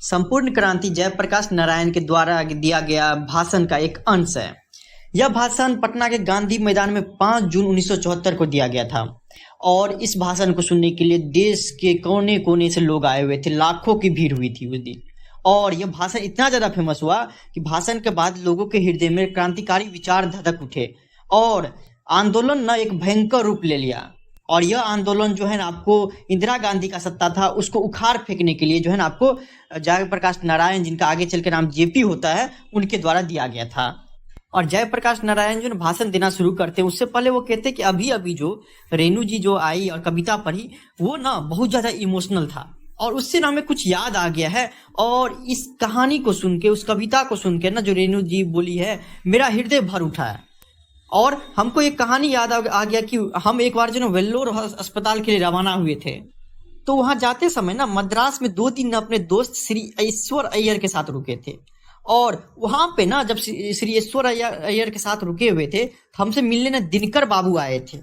संपूर्ण क्रांति जयप्रकाश नारायण के द्वारा दिया गया भाषण का एक अंश है। यह भाषण पटना के गांधी मैदान में 5 जून 1974 को दिया गया था और इस भाषण को सुनने के लिए देश के कोने कोने से लोग आए हुए थे। लाखों की भीड़ हुई थी उस दिन और यह भाषण इतना ज़्यादा फेमस हुआ कि भाषण के बाद लोगों के हृदय में क्रांतिकारी विचार धधक उठे और आंदोलन न एक भयंकर रूप ले लिया। और यह आंदोलन जो है ना, आपको इंदिरा गांधी का सत्ता था उसको उखाड़ फेंकने के लिए जो है ना, आपको जयप्रकाश नारायण, जिनका आगे चल के नाम जेपी होता है, उनके द्वारा दिया गया था। और जयप्रकाश नारायण जो भाषण देना शुरू करते हैं उससे पहले वो कहते कि अभी अभी जो रेणु जी जो आई और कविता पढ़ी वो ना बहुत ज़्यादा इमोशनल था और उससे ना हमें कुछ याद आ गया है। और इस कहानी को सुन के, उस कविता को सुन के ना जो रेणु जी बोली है, मेरा हृदय भर उठा है। और हमको एक कहानी याद आ गया कि हम एक बार जो ना वेल्लोर अस्पताल के लिए रवाना हुए थे, तो वहाँ जाते समय ना मद्रास में 2 दिन अपने दोस्त श्री ईश्वर अय्यर के साथ रुके थे। और वहाँ पे ना जब श्री ईश्वर अय्यर के साथ रुके हुए थे तो हमसे मिलने ना दिनकर बाबू आए थे,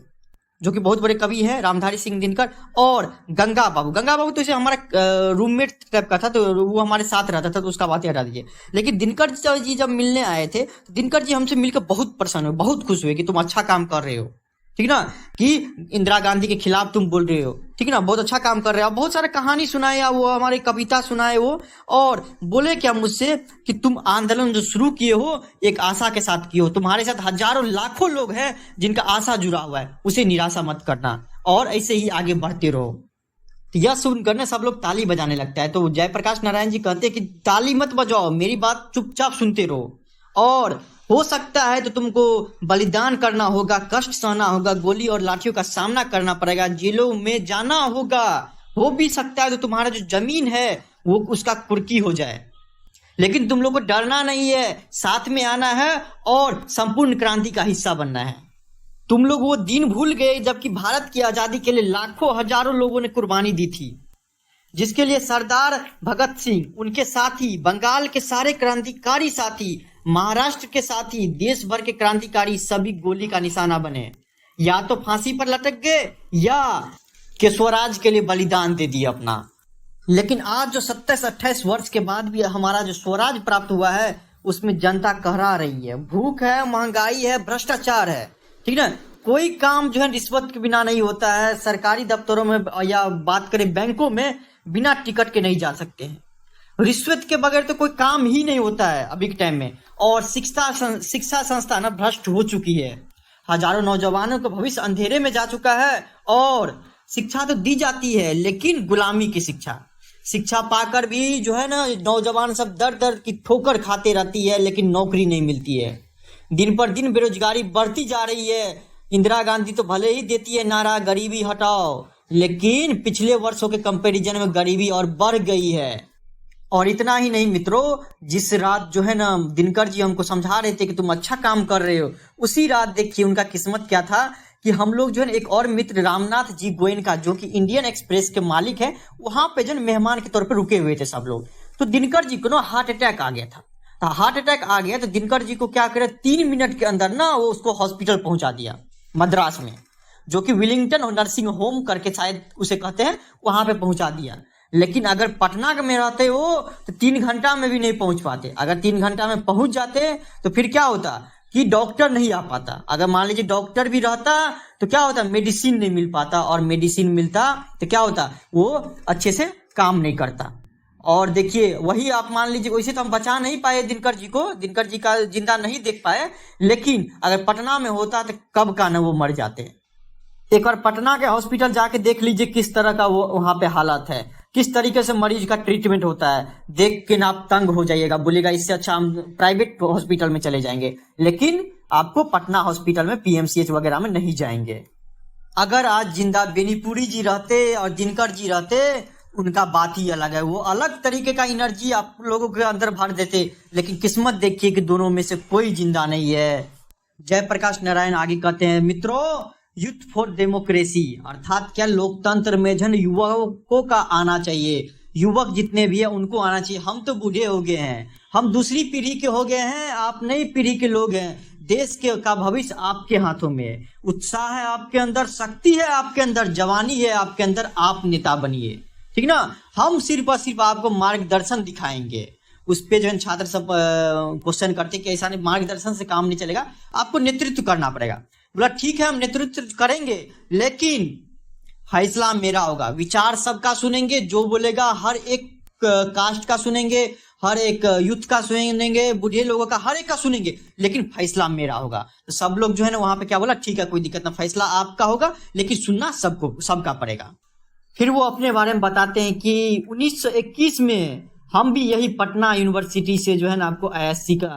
जो कि बहुत बड़े कवि हैं, रामधारी सिंह दिनकर, और गंगा बाबू तो इसे हमारा रूममेट टाइप का था, तो वो हमारे साथ रहता था, तो उसका बात हटा दीजिए। लेकिन दिनकर जी जब मिलने आए थे तो दिनकर जी हमसे मिलकर बहुत प्रसन्न हुए, बहुत खुश हुए कि तुम अच्छा काम कर रहे हो, ठीक ना, कि इंदिरा गांधी के खिलाफ तुम बोल रहे हो, ठीक ना, बहुत अच्छा काम कर रहे हो। बहुत सारा कहानी सुनाए, वो हमारी कविता सुनाए वो, और बोले क्या मुझसे कि तुम आंदोलन जो शुरू किए हो एक आशा के साथ किए हो, तुम्हारे साथ हजारों लाखों लोग हैं जिनका आशा जुड़ा हुआ है, उसे निराशा मत करना और ऐसे ही आगे बढ़ते रहो। तो यह सुनकर ना सब लोग ताली बजाने लगता है। तो जयप्रकाश नारायण जी कहते हैं कि ताली मत बजाओ, मेरी बात चुपचाप सुनते रहो, और हो सकता है तो तुमको बलिदान करना होगा, कष्ट सहना होगा, गोली और लाठियों का सामना करना पड़ेगा, जेलों में जाना होगा, हो भी सकता है तो तुम्हारा जो जमीन है वो उसका कुर्की हो जाए, लेकिन तुम लोग को डरना नहीं है, साथ में आना है और संपूर्ण क्रांति का हिस्सा बनना है। तुम लोग वो दिन भूल गए जबकि भारत की आजादी के लिए लाखों हजारों लोगों ने कुर्बानी दी थी, जिसके लिए सरदार भगत सिंह, उनके साथी, बंगाल के सारे क्रांतिकारी साथी, महाराष्ट्र के साथी, देश भर के क्रांतिकारी सभी गोली का निशाना बने, या तो फांसी पर लटक गए या कि स्वराज के लिए बलिदान दे दिया अपना। लेकिन आज जो 27-28 वर्ष के बाद भी हमारा जो स्वराज प्राप्त हुआ है उसमें जनता कहरा रही है, भूख है, महंगाई है, भ्रष्टाचार है, ठीक ना। कोई काम जो है रिश्वत के बिना नहीं होता है। सरकारी दफ्तरों में या बात करें बैंकों में बिना टिकट के नहीं जा सकते हैं, रिश्वत के बगैर तो कोई काम ही नहीं होता है अभी के टाइम में। और शिक्षा संस्था ना भ्रष्ट हो चुकी है, हजारों नौजवानों का भविष्य अंधेरे में जा चुका है। और शिक्षा तो दी जाती है लेकिन गुलामी की शिक्षा पाकर भी जो है ना नौजवान सब दर दर की ठोकर खाते रहती है, लेकिन नौकरी नहीं मिलती है। दिन पर दिन बेरोजगारी बढ़ती जा रही है। इंदिरा गांधी तो भले ही देती है नारा गरीबी हटाओ, लेकिन पिछले वर्षों के कंपैरिजन में गरीबी और बढ़ गई है। और इतना ही नहीं मित्रों, जिस रात जो है ना दिनकर जी हमको समझा रहे थे कि तुम अच्छा काम कर रहे हो, उसी रात देखिए उनका किस्मत क्या था कि हम लोग जो है एक और मित्र रामनाथ जी गोयनका, जो कि इंडियन एक्सप्रेस के मालिक है, वहां पे जो मेहमान के तौर पे रुके हुए थे सब लोग। तो दिनकर जी को ना हार्ट अटैक आ गया था। तो हार्ट अटैक आ गया तो दिनकर जी को क्या करे, 3 मिनट के अंदर ना वो उसको हॉस्पिटल पहुंचा दिया मद्रास में, जो कि विलिंगटन नर्सिंग होम करके शायद उसे कहते हैं, वहां पे पहुंचा दिया। लेकिन अगर पटना में रहते हो तो 3 घंटा में भी नहीं पहुंच पाते। अगर 3 घंटा में पहुंच जाते तो फिर क्या होता कि डॉक्टर नहीं आ पाता। अगर मान लीजिए डॉक्टर भी रहता तो क्या होता, मेडिसिन नहीं मिल पाता, और मेडिसिन मिलता तो क्या होता, वो अच्छे से काम नहीं करता। और देखिए वही आप मान लीजिए, वैसे तो हम बचा नहीं पाए दिनकर जी को, दिनकर जी का जिंदा नहीं देख पाए, लेकिन अगर पटना में होता तो कब का ना वो मर जाते। एक बार पटना के हॉस्पिटल जाके देख लीजिए किस तरह का वो वहां पे हालत है, किस तरीके से मरीज का ट्रीटमेंट होता है, देख के ना आप तंग हो जाइएगा, बोलेगा इससे अच्छा हम प्राइवेट हॉस्पिटल में चले जाएंगे। लेकिन आपको पटना हॉस्पिटल में PMCH वगैरह में नहीं जाएंगे। अगर आज जिंदा बेनीपुरी जी रहते और दिनकर जी रहते, उनका बात ही अलग है, वो अलग तरीके का एनर्जी आप लोगों के अंदर भर देते। लेकिन किस्मत देखिए कि दोनों में से कोई जिंदा नहीं है। जयप्रकाश नारायण आगे कहते हैं, मित्रों यूथ फॉर डेमोक्रेसी, अर्थात क्या लोकतंत्र में जन युवकों का आना चाहिए, युवक जितने भी है उनको आना चाहिए। हम तो बूढ़े हो गए हैं, हम दूसरी पीढ़ी के हो गए हैं, आप नई पीढ़ी के लोग हैं। देश के का भविष्य आपके हाथों में है, उत्साह है आपके अंदर, शक्ति है आपके अंदर, जवानी है आपके अंदर, आप नेता बनिए। ठीक ना। हम सिर्फ और सिर्फ आपको मार्गदर्शन दिखाएंगे। उस पे जो है छात्र सब क्वेश्चन करते कि ऐसा नहीं, मार्गदर्शन से काम नहीं चलेगा, आपको नेतृत्व करना पड़ेगा। बोला ठीक है हम नेतृत्व करेंगे, लेकिन फैसला मेरा होगा, विचार सबका सुनेंगे, जो बोलेगा हर एक कास्ट का सुनेंगे, हर एक यूथ का सुनेंगे, बूढ़े लोगों का, हर एक का सुनेंगे, लेकिन फैसला मेरा होगा। तो सब लोग जो है ना वहां पे क्या बोला, ठीक है कोई दिक्कत ना, फैसला आपका होगा, लेकिन सुनना सबको सबका पड़ेगा। फिर वो अपने बारे में बताते हैं कि 1921 में हम भी यही पटना यूनिवर्सिटी से जो है ना आपको ISC का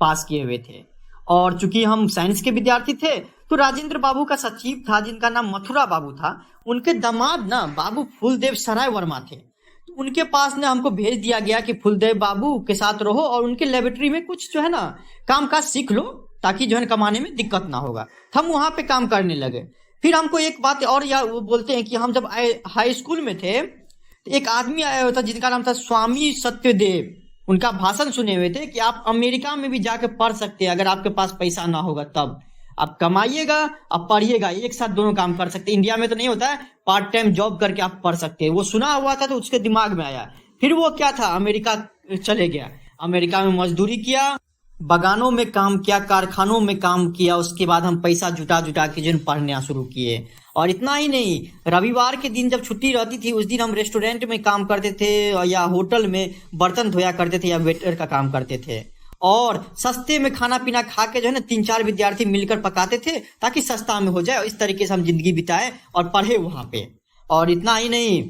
पास किए हुए थे, और चूंकि हम साइंस के विद्यार्थी थे तो राजेंद्र बाबू का सचिव था जिनका नाम मथुरा बाबू था, उनके दामाद ना बाबू फूलदेव सराय वर्मा थे। तो उनके पास ने हमको भेज दिया गया कि फूलदेव बाबू के साथ रहो और उनके लेबोरेटरी में कुछ जो है ना काम काज सीख लो, ताकि जो है कमाने में दिक्कत ना होगा। तो हम वहां पे काम करने लगे। फिर हमको एक बात और यार वो बोलते हैं कि हम जब हाई स्कूल में थे तो एक आदमी आया हुआ था जिनका नाम था स्वामी सत्यदेव। उनका भाषण सुने हुए थे कि आप अमेरिका में भी जाके पढ़ सकते हैं, अगर आपके पास पैसा ना होगा तब आप कमाइएगा, आप पढ़िएगा, एक साथ दोनों काम कर सकते हैं। इंडिया में तो नहीं होता है, पार्ट टाइम जॉब करके आप पढ़ सकते हैं। वो सुना हुआ था तो उसके दिमाग में आया। फिर वो क्या था, अमेरिका चले गया, अमेरिका में मजदूरी किया, बगानों में काम किया, कारखानों में काम किया। उसके बाद हम पैसा जुटा जुटा के जो पढ़ना शुरू किए। और इतना ही नहीं, रविवार के दिन जब छुट्टी रहती थी उस दिन हम रेस्टोरेंट में काम करते थे या होटल में बर्तन धोया करते थे या वेटर का काम करते थे, और सस्ते में खाना पीना खा के जो है ना 3-4 विद्यार्थी मिलकर पकाते थे ताकि सस्ता में हो जाए। इस तरीके से हम जिंदगी बिताए और पढ़े वहां पे। और इतना ही नहीं,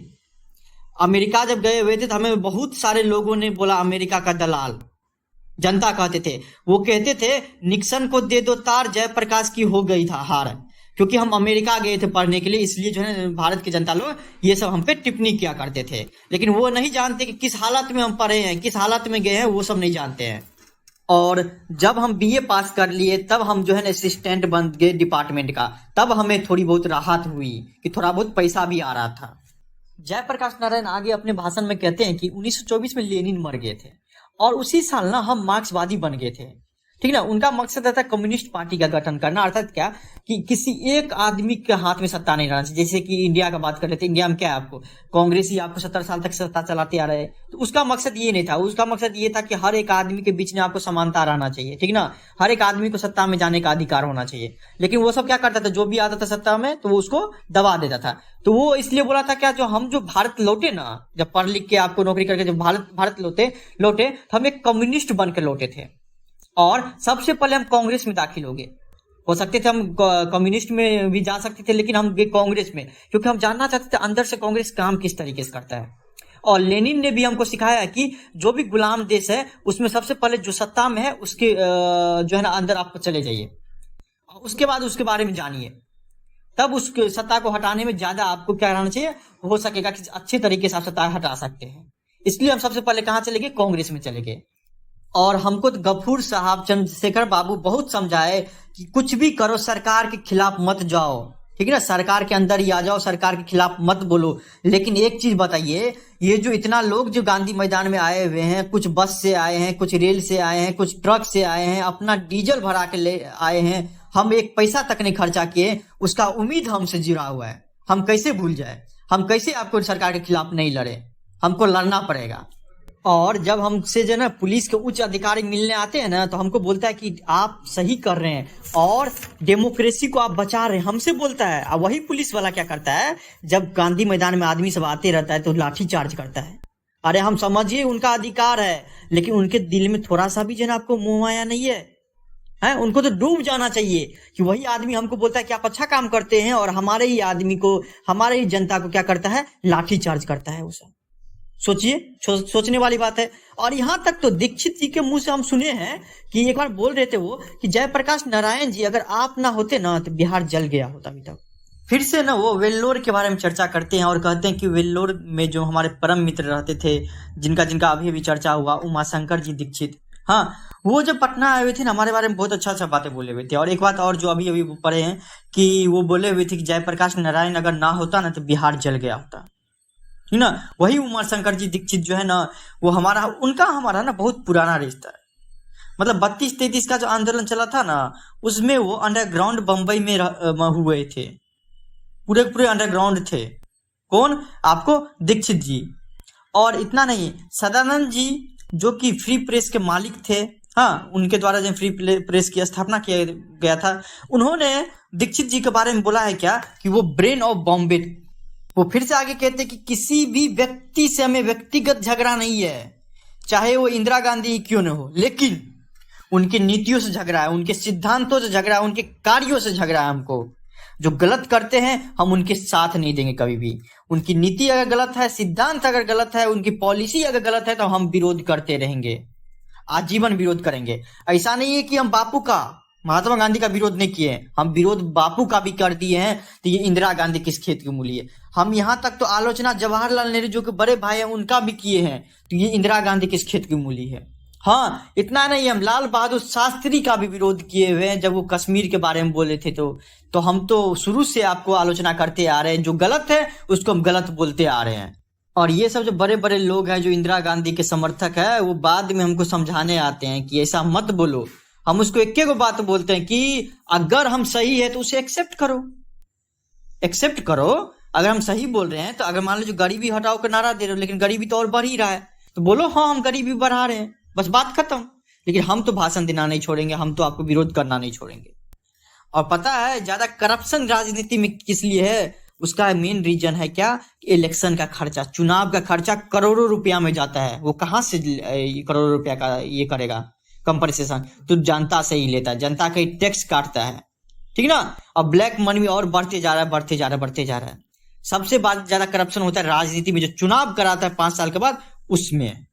अमेरिका जब गए हुए थे तो हमें बहुत सारे लोगों ने बोला अमेरिका का दलाल, जनता कहते थे, वो कहते थे निक्सन को दे दो तार, जयप्रकाश की हो गई था हार। क्योंकि हम अमेरिका गए थे पढ़ने के लिए, इसलिए जो है भारत के जनता लोग ये सब हम पे टिप्पणी किया करते थे। लेकिन वो नहीं जानते कि किस हालत में हम पढ़े हैं, किस हालत में गए हैं, वो सब नहीं जानते हैं। और जब हम BA पास कर लिए तब हम जो है ना असिस्टेंट बन गए डिपार्टमेंट का। तब हमें थोड़ी बहुत राहत हुई कि थोड़ा बहुत पैसा भी आ रहा था। जयप्रकाश नारायण आगे अपने भाषण में कहते हैं कि 1924 में लेनिन मर गए थे और उसी साल ना हम मार्क्सवादी बन गए थे। ठीक ना। उनका मकसद था कम्युनिस्ट पार्टी का गठन करना, अर्थात क्या कि किसी एक आदमी के हाथ में सत्ता नहीं रहना चाहिए। जैसे कि इंडिया का बात कर लेते, इंडिया में क्या है, आपको कांग्रेस ही आपको 70 साल तक सत्ता चलाते आ रहे हैं। तो उसका मकसद ये नहीं था, उसका मकसद ये था कि हर एक आदमी के बीच में आपको समानता रहना चाहिए। ठीक ना, हर एक आदमी को सत्ता में जाने का अधिकार होना चाहिए। लेकिन वो सब क्या करता था, जो भी आता था सत्ता में तो वो उसको दबा देता था। तो वो इसलिए बोला था क्या, जो भारत लौटे ना, जब पढ़ लिख के आपको नौकरी करके जब भारत लौटे तो हम एक कम्युनिस्ट बन के लौटे थे। और सबसे पहले हम कांग्रेस में दाखिल हो सकते थे, हम कम्युनिस्ट में भी जा सकते थे, लेकिन हम गए कांग्रेस में क्योंकि हम जानना चाहते थे अंदर से कांग्रेस काम किस तरीके से करता है। और लेनिन ने भी हमको सिखाया कि जो भी गुलाम देश है उसमें सबसे पहले जो सत्ता में है उसके जो है ना अंदर आप चले जाइए, उसके बाद उसके बारे में जानिए, तब उस सत्ता को हटाने में ज्यादा आपको क्या रहना चाहिए, हो सकेगा कि अच्छे तरीके से आप सत्ता हटा सकते हैं। इसलिए हम सबसे पहले कहाँ चले गए, कांग्रेस में चले गए। और हमको तो गफूर साहब, चंद्रशेखर बाबू बहुत समझाए कि कुछ भी करो सरकार के खिलाफ मत जाओ। ठीक है ना, सरकार के अंदर ही आ जाओ, सरकार के खिलाफ मत बोलो। लेकिन एक चीज बताइए, ये जो इतना लोग जो गांधी मैदान में आए हुए हैं, कुछ बस से आए हैं, कुछ रेल से आए हैं, कुछ ट्रक से आए हैं, अपना डीजल भरा के ले आए हैं, हम एक पैसा तक नहीं खर्चा किए, उसका उम्मीद हमसे जुड़ा हुआ है। हम कैसे भूल जाए, हम कैसे आपको सरकार के खिलाफ नहीं लड़े, हमको लड़ना पड़ेगा। और जब हमसे जो ना पुलिस के उच्च अधिकारी मिलने आते हैं ना तो हमको बोलता है कि आप सही कर रहे हैं और डेमोक्रेसी को आप बचा रहे हैं, हमसे बोलता है। और वही पुलिस वाला क्या करता है, जब गांधी मैदान में आदमी सब आते रहता है तो लाठी चार्ज करता है। अरे हम समझिए उनका अधिकार है, लेकिन उनके दिल में थोड़ा सा भी जो ना आपको मोह माया नहीं है, उनको तो डूब जाना चाहिए कि वही आदमी हमको बोलता है कि आप अच्छा काम करते हैं और हमारे ही आदमी को, हमारे ही जनता को क्या करता है, लाठी चार्ज करता है। वो सब सोचिए, सोचने वाली बात है। और यहाँ तक तो दीक्षित जी के मुंह से हम सुने हैं कि एक बार बोल रहे थे वो कि जयप्रकाश नारायण जी अगर आप ना होते ना तो बिहार जल गया होता अभी तक। फिर से ना वो वेल्लोर के बारे में चर्चा करते हैं और कहते हैं कि वेल्लोर में जो हमारे परम मित्र रहते थे, जिनका अभी अभी चर्चा हुआ, उमाशंकर जी दीक्षित, हाँ, वो जब पटना आए हुए थे ना हमारे बारे में बहुत अच्छा बातें बोले हुए थे। और एक बात और जो अभी अभी पढ़े हैं कि वो बोले हुए थे कि जयप्रकाश नारायण अगर ना होता ना तो बिहार जल गया होता। ठीक ना, वही उमाशंकर जी दीक्षित जो है ना, वो उनका हमारा ना बहुत पुराना रिश्ता है। मतलब 32-33 का जो आंदोलन चला था ना, उसमें वो अंडरग्राउंड बम्बई में हुए थे, पूरे अंडरग्राउंड थे, कौन? आपको दीक्षित जी। और इतना नहीं, सदानंद जी जो कि फ्री प्रेस के मालिक थे, हाँ, उनके द्वारा जब फ्री प्रेस की स्थापना किया गया था, उन्होंने दीक्षित जी के बारे में बोला है क्या कि वो ब्रेन ऑफ बॉम्बे। वो फिर से आगे कहते हैं कि किसी भी व्यक्ति से हमें व्यक्तिगत झगड़ा नहीं है, चाहे वो इंदिरा गांधी क्यों न हो, लेकिन उनकी नीतियों से झगड़ा है, उनके सिद्धांतों से झगड़ा है, उनके कार्यों से झगड़ा है। हमको जो गलत करते हैं हम उनके साथ नहीं देंगे कभी भी। उनकी नीति अगर गलत है, सिद्धांत अगर गलत है, उनकी पॉलिसी अगर गलत है तो हम विरोध करते रहेंगे, आजीवन विरोध करेंगे। ऐसा नहीं है कि हम बापू का, महात्मा गांधी का विरोध नहीं किए, हम विरोध बापू का भी कर दिए हैं। तो ये इंदिरा गांधी किस खेत की मूली है। हम यहाँ तक तो आलोचना जवाहरलाल नेहरू जो कि बड़े भाई हैं उनका भी किए हैं, तो ये इंदिरा गांधी किस खेत की मूली है। हाँ, इतना नहीं, हम लाल बहादुर शास्त्री का भी विरोध किए हुए हैं जब वो कश्मीर के बारे में बोले थे। तो हम तो शुरू से आपको आलोचना करते आ रहे हैं, जो गलत है उसको हम गलत बोलते आ रहे हैं। और ये सब जो बड़े बड़े लोग हैं जो इंदिरा गांधी के समर्थक है, वो बाद में हमको समझाने आते हैं कि ऐसा मत बोलो। हम उसको एक को बात बोलते हैं कि अगर हम सही है तो उसे एक्सेप्ट करो, एक्सेप्ट करो। अगर हम सही बोल रहे हैं तो अगर मान लो जो गरीबी हटाओ का नारा दे रहे हो, लेकिन गरीबी तो और बढ़ ही रहा है, तो बोलो हाँ हम गरीबी बढ़ा रहे हैं, बस बात खत्म। लेकिन हम तो भाषण देना नहीं छोड़ेंगे, हम तो आपको विरोध करना नहीं छोड़ेंगे। और पता है ज्यादा करप्शन राजनीति में किस लिए है? उसका मेन रीजन है क्या? इलेक्शन का खर्चा, चुनाव का खर्चा करोड़ों रुपया में जाता है। वो कहाँ से करोड़ों रुपया का ये करेगा कंपनसेशन? तो जनता से ही लेता है, जनता का ही टैक्स काटता है, ठीक ना। अब ब्लैक मनी और बढ़ते जा रहा है, बढ़ते जा रहा है, बढ़ते जा रहा है। सबसे ज्यादा करप्शन होता है राजनीति में, जो चुनाव कराता है 5 साल के बाद, उसमें।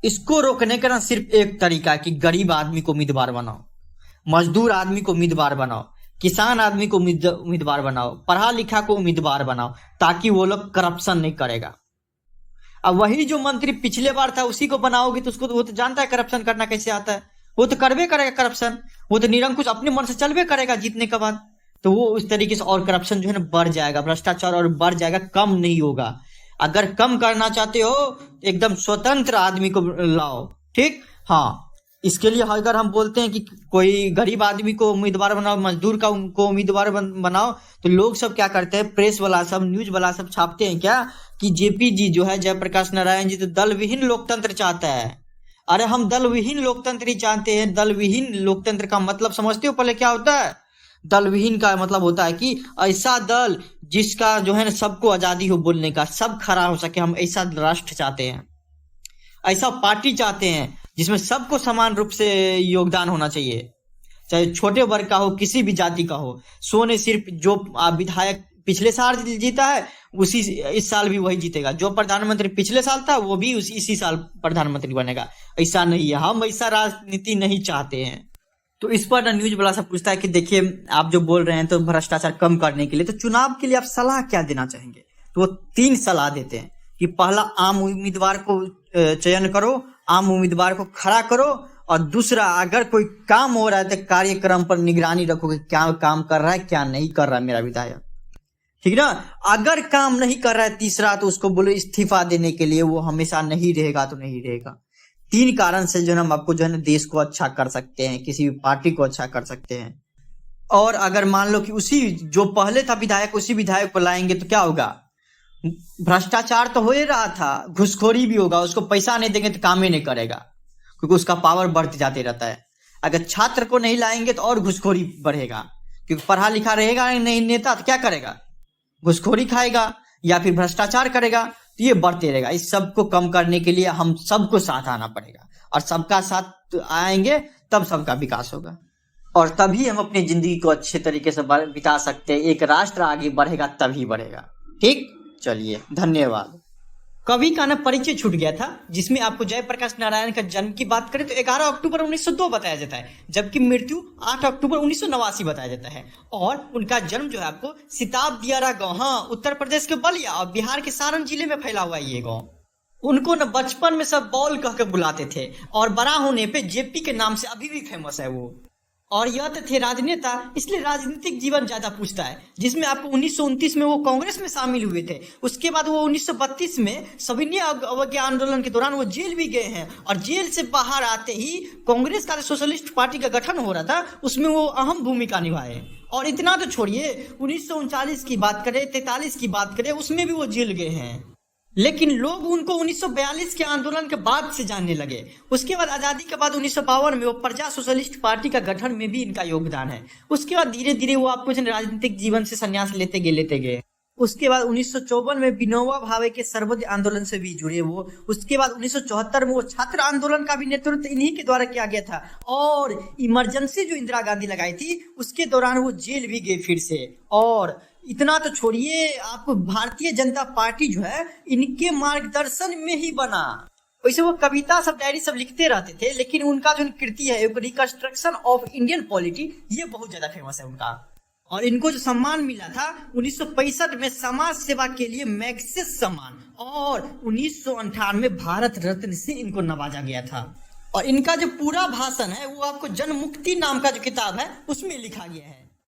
इसको रोकने का ना सिर्फ एक तरीका है कि गरीब आदमी को उम्मीदवार बनाओ, मजदूर आदमी को उम्मीदवार बनाओ, किसान आदमी को उम्मीदवार बनाओ, पढ़ा लिखा को उम्मीदवार बनाओ, ताकि वो लोग करप्शन नहीं करेगा। अब वही जो मंत्री पिछले बार था उसी को बनाओगे तो उसको, वो तो जानता है करप्शन करना कैसे आता है, वो तो करबे करेगा करप्शन, वो तो निरंकुश अपने मन से चलबे करेगा जीतने के बाद। तो वो उस तरीके से और करप्शन जो है ना बढ़ जाएगा, भ्रष्टाचार और बढ़ जाएगा, कम नहीं होगा। अगर कम करना चाहते हो एकदम स्वतंत्र आदमी को लाओ, ठीक। हाँ, इसके लिए अगर हम बोलते हैं कि कोई गरीब आदमी को उम्मीदवार बनाओ, मजदूर का उनको उम्मीदवार बनाओ, तो लोग सब क्या करते हैं, प्रेस वाला सब, न्यूज वाला सब छापते हैं क्या कि जेपी जी जो है, जयप्रकाश नारायण जी, तो दल विहीन लोकतंत्र चाहता है। अरे हम दल विहीन लोकतंत्र ही चाहते हैं। दल विहीन लोकतंत्र का मतलब समझते हो पहले क्या होता है? दल विहीन का मतलब होता है कि ऐसा दल जिसका जो है ना सबको आजादी हो बोलने का, सब खड़ा हो सके। हम ऐसा राष्ट्र चाहते हैं, ऐसा पार्टी चाहते हैं जिसमें सबको समान रूप से योगदान होना चाहिए, चाहे छोटे वर्ग का हो, किसी भी जाति का हो। सो ने सिर्फ जो विधायक पिछले साल जीता है उसी इस साल भी वही जीतेगा, जो प्रधानमंत्री पिछले साल था वो भी इसी साल प्रधानमंत्री बनेगा। ऐसा नहीं है, हम ऐसा राजनीति नहीं चाहते हैं। तो इस पर ना न्यूज वाला सब पूछता है कि देखिए आप जो बोल रहे हैं तो भ्रष्टाचार कम करने के लिए, तो चुनाव के लिए आप सलाह क्या देना चाहेंगे? तो वो 3 सलाह देते हैं कि पहला, आम उम्मीदवार को चयन करो, आम उम्मीदवार को खड़ा करो, और दूसरा, अगर कोई काम हो रहा है तो कार्यक्रम पर निगरानी रखो कि क्या काम कर रहा है क्या नहीं कर रहा है मेरा विधायक, ठीक ना। अगर काम नहीं कर रहा है, तीसरा, तो उसको बोलो इस्तीफा देने के लिए, वो हमेशा नहीं रहेगा तो नहीं रहेगा। 3 कारण से जो है हम आपको जो है ना देश को अच्छा कर सकते हैं, किसी भी पार्टी को अच्छा कर सकते हैं। और अगर मान लो कि उसी जो पहले था विधायक, उसी विधायक को लाएंगे तो क्या होगा? भ्रष्टाचार तो हो ही रहा था, घुसखोरी भी होगा, उसको पैसा नहीं देंगे तो काम ही नहीं करेगा, क्योंकि उसका पावर बढ़ते जाते रहता है। अगर छात्र को नहीं लाएंगे तो और घुसखोरी बढ़ेगा, क्योंकि पढ़ा लिखा रहेगा नहीं नेता तो क्या करेगा? घुसखोरी खाएगा या फिर भ्रष्टाचार करेगा, तो ये बढ़ते रहेगा। इस सब को कम करने के लिए हम सबको साथ आना पड़ेगा, और सबका साथ आएंगे तब सबका विकास होगा, और तभी हम अपनी जिंदगी को अच्छे तरीके से बिता सकते हैं। एक राष्ट्र आगे बढ़ेगा तभी बढ़ेगा, ठीक। चलिए, धन्यवाद। कवि का ना परिचय छूट गया था, जिसमें आपको जयप्रकाश नारायण का जन्म की बात करें तो 11 अक्टूबर 1902 बताया जाता है, जबकि मृत्यु 8 अक्टूबर 1989 बताया जाता है। और उनका जन्म जो है आपको सिताब दियारा गाँव, हाँ, उत्तर प्रदेश के बलिया और बिहार के सारण जिले में फैला हुआ है ये गाँव। उनको न बचपन में सब बॉल कह के बुलाते थे, और बड़ा होने पे जेपी के नाम से अभी भी फेमस है वो। और यह तो थे राजनेता, इसलिए राजनीतिक जीवन ज्यादा पूछता है, जिसमें आपको 1929 में वो कांग्रेस में शामिल हुए थे। उसके बाद वो 1932 में सविनय अवज्ञा आंदोलन के दौरान वो जेल भी गए हैं, और जेल से बाहर आते ही कांग्रेस का सोशलिस्ट पार्टी का गठन हो रहा था, उसमें वो अहम भूमिका निभाए। और इतना तो छोड़िए, 1939 की बात करें, 43 की बात करें, उसमें भी वो जेल गए हैं। लेकिन लोग उनको 1942 के आंदोलन के बाद से जानने लगे। उसके बाद आज़ादी के बाद 1952 में वो प्रजा सोशलिस्ट पार्टी का गठन में भी इनका योगदान है। उसके बाद धीरे धीरे वो आपको राजनीतिक जीवन से संन्यास लेते गए। उसके बाद 1954 में विनोबा भावे के सर्वोदय आंदोलन से भी जुड़े वो। उसके बाद 1974 में वो छात्र आंदोलन का भी नेतृत्व इन्हीं के द्वारा किया गया था। और इमरजेंसी जो इंदिरा गांधी लगाई थी, उसके दौरान वो जेल भी गए फिर से। और इतना तो छोड़िए, आपको भारतीय जनता पार्टी जो है इनके मार्गदर्शन में ही बना। वैसे वो कविता सब, डायरी सब लिखते रहते थे, लेकिन उनका जो कृति है रिकंस्ट्रक्शन ऑफ इंडियन पॉलिटी, ये बहुत ज्यादा फेमस है उनका। और इनको जो सम्मान मिला था 1965 में समाज सेवा के लिए मैग्सेस सम्मान, और 1998 में भारत रत्न से इनको नवाजा गया था। और इनका जो पूरा भाषण है वो आपको जन मुक्ति नाम का जो किताब है उसमें लिखा गया है।